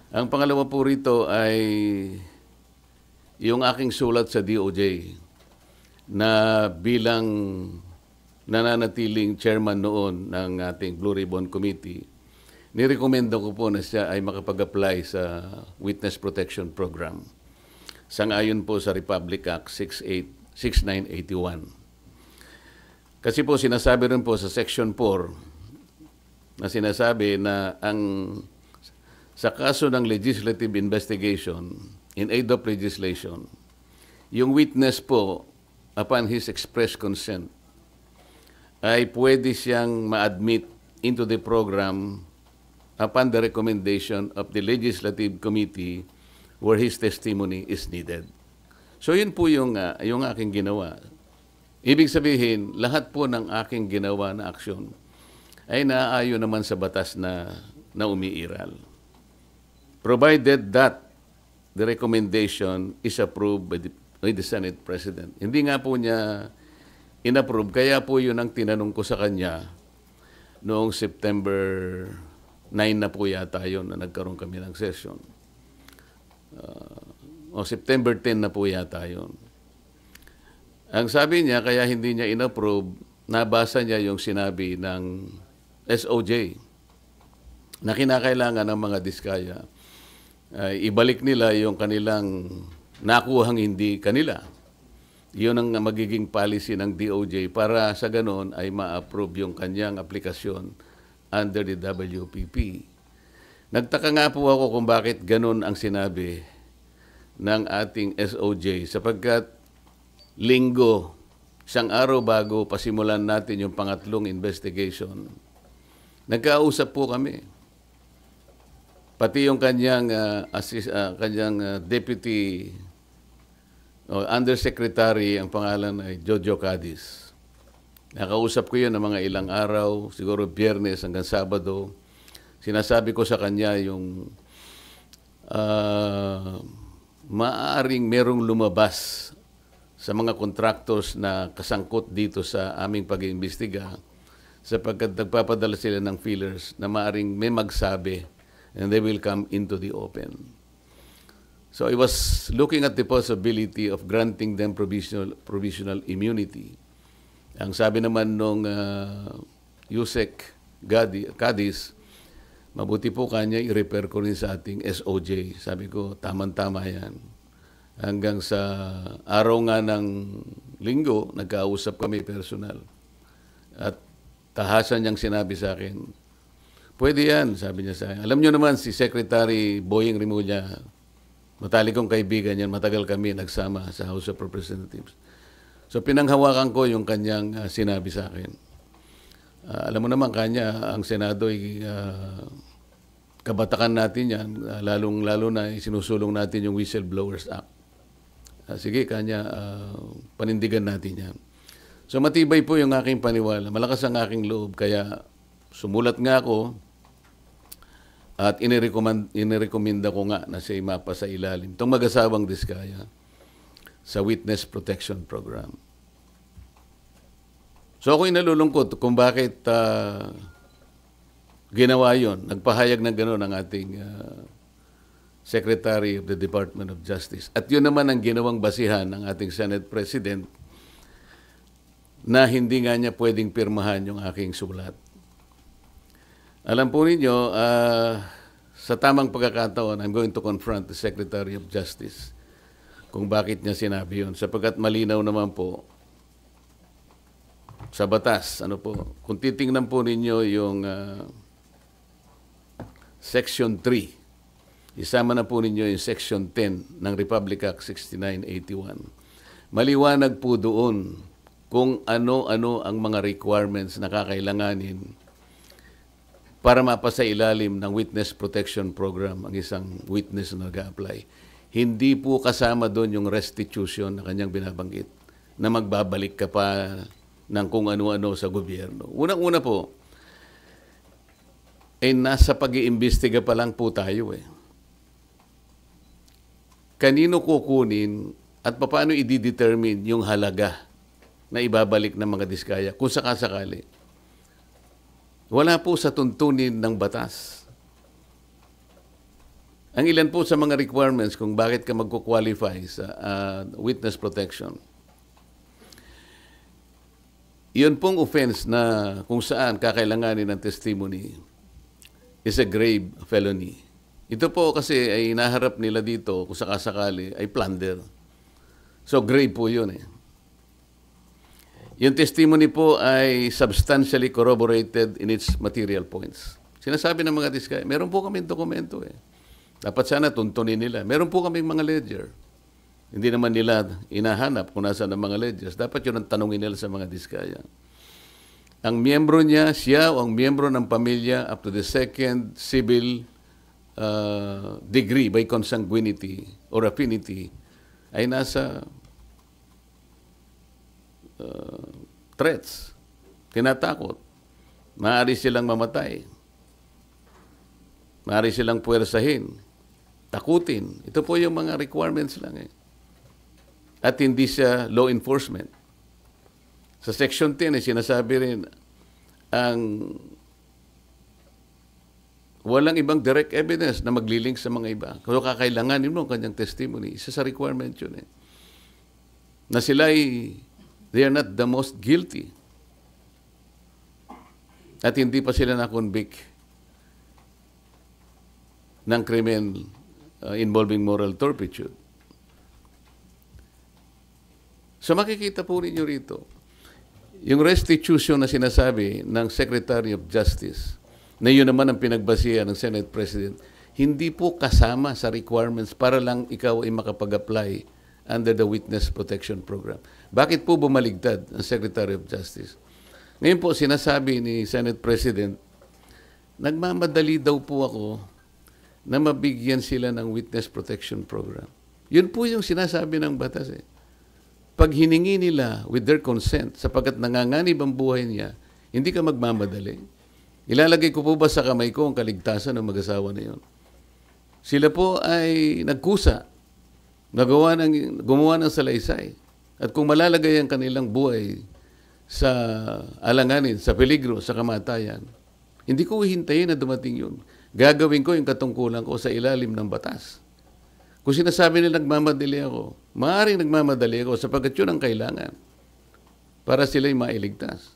Ang pangalawa po rito ay yung aking sulat sa DOJ na bilang nananatiling chairman noon ng ating Blue Ribbon Committee, nirekomenda ko po na siya ay makapag-apply sa Witness Protection Program. Sangayon po sa Republic Act 6981. Kasi po sinasabi rin po sa Section 4 na sinasabi na sa kaso ng legislative investigation in aid of legislation, yung witness po, upon his express consent, ay pwede siyang ma-admit into the program upon the recommendation of the Legislative Committee where his testimony is needed. So yun po yung aking ginawa. Ibig sabihin, lahat po ng aking ginawa na aksyon ay naaayon naman sa batas na umiiral. Provided that the recommendation is approved by the Senate President. Hindi nga po niya inapprove, kaya po yun ang tinanong ko sa kanya noong September 9 na po yata yun na nagkaroon kami ng session. O September 10 na po yata yun. Ang sabi niya, kaya hindi niya inapprove, nabasa niya yung sinabi ng SOJ na kinakailangan ng mga diskaya ibalik nila yung kanilang nakuhang hindi kanila. Yun ang magiging policy ng DOJ para sa ganoon ay ma-approve yung kanyang aplikasyon under the WPP. Nagtaka nga po ako kung bakit ganun ang sinabi ng ating SOJ sapagkat linggo, isang araw bago pasimulan natin yung pangatlong investigation, nagkausap po kami. Pati yung kanyang deputy undersecretary, ang pangalan ay Jojo Cadiz. Nakausap ko yun ng mga ilang araw, siguro Biyernes hanggang Sabado. Sinasabi ko sa kanya yung maaaring merong lumabas sa mga contractors na kasangkot dito sa aming pag-iimbestiga sapagkat nagpapadala sila ng feelers na maaaring may magsabi and they will come into the open. So I was looking at the possibility of granting them provisional immunity. Ang sabi naman nung Yusek Cadiz, mabuti po kanya i-refer ko rin sa ating SOJ. Sabi ko, tama-tama yan. Hanggang sa araw nga ng linggo, nagkausap kami personal. At tahasan niyang sinabi sa akin, pwede yan, sabi niya sa akin. Alam niyo naman, si Secretary Boying Rimulya, matalik kong kaibigan yan, matagal kami nagsama sa House of Representatives. So pinanghawakan ko yung kanyang sinabi sa akin. Alam mo naman kanya, ang Senado ay kabatakan natin yan, lalong-lalo na sinusulong natin yung Whistleblowers Act. Sige kanya, panindigan natin yan. So matibay po yung aking paniwala, malakas ang aking loob, kaya sumulat nga ako at inirekomenda ko nga na siya mapa sa ilalim itong mag-asawang diskaya sa Witness Protection Program. So ako'y nalulungkot kung bakit ginawa yon. Nagpahayag ng gano'n ang ating Secretary of the Department of Justice. At yun naman ang ginawang basihan ng ating Senate President na hindi nga niya pwedeng pirmahan yung aking sulat. Alam po ninyo, sa tamang pagkakataon, I'm going to confront the Secretary of Justice kung bakit niya sinabi yun. Sapagkat malinaw naman po sa batas. Kung titingnan po ninyo yung Section 3, isama na po ninyo yung Section 10 ng Republic Act 6981. Maliwanag po doon kung ano-ano ang mga requirements na kakailanganin para mapasa ilalim ng Witness Protection Program ang isang witness na nag-a-apply. Hindi po kasama doon yung restitution na kanyang binabanggit na magbabalik ka pa ng kung ano-ano sa gobyerno. Unang-una po, nasa pag-iimbestiga pa lang po tayo eh. Kanino kukunin at paano i-determine yung halaga na ibabalik ng mga diskaya kung sakasakali? Wala po sa tuntunin ng batas. Ang ilan po sa mga requirements kung bakit ka magko-qualify sa witness protection. Yun pong offense na kung saan kakailanganin ng testimony is a grave felony. Ito po kasi ay naharap nila dito kung sakasakali ay plunder. So grave po yun eh. Yung testimony po ay substantially corroborated in its material points. Sinasabi ng mga diskaya, meron po kaming dokumento eh. Dapat sana tuntunin nila. Meron po kaming mga ledger. Hindi naman nila inahanap kung nasaan ang mga ledgers. Dapat yun ang tanongin nila sa mga diskaya. Ang miyembro niya, siya o ang miyembro ng pamilya up to the second civil degree by consanguinity or affinity ay nasa threats, tinatakot. Maaari silang mamatay. Maaari silang puwersahin, takutin. Ito po yung mga requirements lang eh. At hindi siya law enforcement. Sa Section 10 ay sinasabi rin ang walang ibang direct evidence na maglilink sa mga iba. Kung kakailanganin mo ang kanyang testimony, isa sa requirement yun eh. Na sila ay they are not the most guilty. At hindi pa sila na-convict ng krimen involving moral turpitude. So makikita po ninyo rito, yung restitution na sinasabi ng Secretary of Justice, na yun naman ang pinagbasihan ng Senate President, hindi po kasama sa requirements para lang ikaw ay makapag-apply under the Witness Protection Program. Bakit po bumaligtad ang Secretary of Justice? Ngayon po, sinasabi ni Senate President, nagmamadali daw po ako na mabigyan sila ng Witness Protection Program. Yun po yung sinasabi ng batas eh. Pag hiningi nila with their consent, sapagkat nanganganib ang buhay niya, hindi ka magmamadali. Ilalagay ko po ba sa kamay ko ang kaligtasan ng mag-asawa na yun? Sila po ay nagkusa, gumawa ng salaysay. At kung malalagay ang kanilang buhay sa alanganin, sa peligro, sa kamatayan, hindi ko hihintayin na dumating yun. Gagawin ko yung katungkulan ko sa ilalim ng batas. Kung sinasabi nila nagmamadali ako, maaaring nagmamadali ako sapagkat yun ang kailangan para sila'y mailigtas.